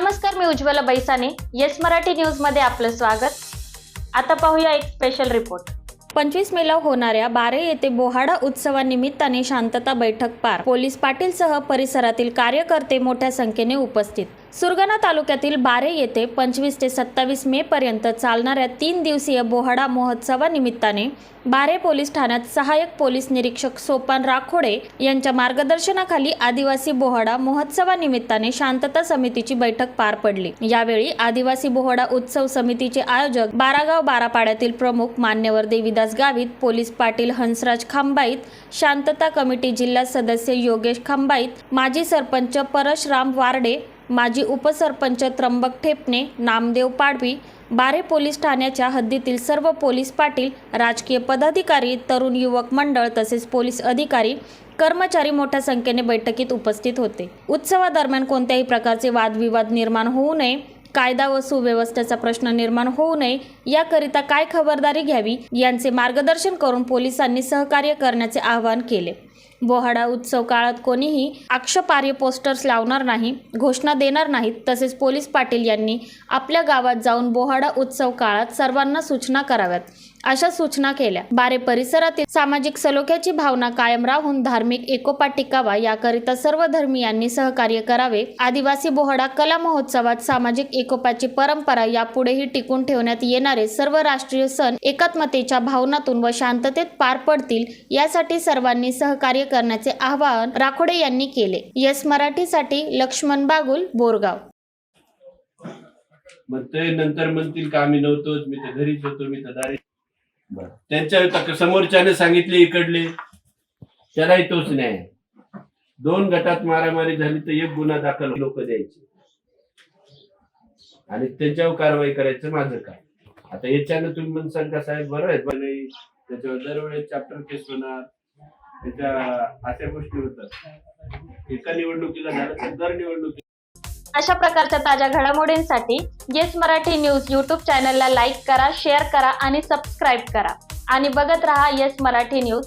नमस्कार, मी Ujjwala बैसाने. Yes Marathi news मध्ये आपलं स्वागत. आता पाहूया एक स्पेशल रिपोर्ट. 25 मेला होणाऱ्या बारे येथे बोहाडा उत्सवानिमित्ताने शांतता बैठक पार. पोलीस पाटीलसह परिसरातील कार्यकर्ते मोठ्या संख्येने उपस्थित. सुरगाणा तालुक्यातील बारे येथे 25 ते 27 मे पर्यंत चालणाऱ्या 3 दिवसीय बोहाडा महोत्सवानिमित्ताने बारे पोलीस ठाण्यात सहाय्यक पोलीस निरीक्षक सोपान राखोडे यांच्या मार्गदर्शनाखाली आदिवासी बोहाडा महोत्सवानिमित्ताने शांतता समितीची बैठक पार पडली. यावेळी आदिवासी बोहाडा उत्सव समितीचे आयोजक बारागाव बारापाड्यातील प्रमुख मान्यवर देवीदास गावित, पोलीस पाटील हंसराज खांबाईत, शांतता कमिटी जिल्हा सदस्य योगेश खांबाईत, माजी सरपंच परशराम वारडे, माजी उपसरपंच त्र्यंबक ठेपणे, नामदेव पाडवी, बारे पोलीस ठाण्याच्या हद्दीतील सर्व पोलीस पाटील, राजकीय पदाधिकारी, तरुण युवक मंडळ तसेच पोलीस अधिकारी, कर्मचारी मोठ्या संख्येने बैठकीत उपस्थित होते. उत्सवादरम्यान कोणत्याही प्रकारचे वादविवाद निर्माण होऊ नये, कायदा व सुव्यवस्थेचा प्रश्न निर्माण होऊ नये याकरिता काय खबरदारी घ्यावी यांचे मार्गदर्शन करून पोलिसांनी सहकार्य करण्याचे आवाहन केले. बोहाडा उत्सव काळात कोणीही आक्षेपार्ह पोस्टर्स लावणार नाही, घोषणा देणार नाहीत. तसेच पोलीस पाटील यांनी आपल्या गावात जाऊन बोहाडा उत्सव काळात सर्वांना सूचना कराव्यात अशा सूचना केल्या. बारे परिसरातील सामाजिक सलोख्याची भावना कायम राहून धार्मिक एकोपा टिकावा याकरिता सर्व धर्मीयांनी सहकार्य करावे. आदिवासी बोहाडा कला महोत्सवात सामाजिक एकोपाची परंपरा यापुढेही टिकून ठेवण्यात येणारे सर्व राष्ट्रीय सण एकात्मतेच्या भावनातून व शांततेत पार पडतील यासाठी सर्वांनी सहकार्य करण्याचे आवाहन राखोडे यांनी केले. येस मराठीसाठी लक्ष्मण बागुल, बोरगाव. मग ते नंतर म्हणतील का आम्ही नव्हतोच, मी तर घरीच होतो, मी तर दारी. त्यांच्या समोरच्याने सांगितले इकडले, त्यालाही तोच न्याय. 2 गटात मारामारी झाली तर 1 गुन्हा दाखल लोक द्यायचे आणि त्यांच्यावर कारवाई करायचं. माझं काय आता याच्यानं तुम्ही म्हणसाल का साहेब बरोबर आहे, पण त्याच्यावर दरवेळेस चॅप्टर केस होणार, त्याच्या अशा गोष्टी होतात. एका निवडणुकीला झालं तर दर निवडणुकी. अशा प्रकारच्या ताज्या घडामोडींसाठी येस मराठी न्यूज यूट्यूब चॅनलला लाईक करा, शेअर करा आणि सबस्क्राईब करा आणि बघत रहा येस मराठी न्यूज.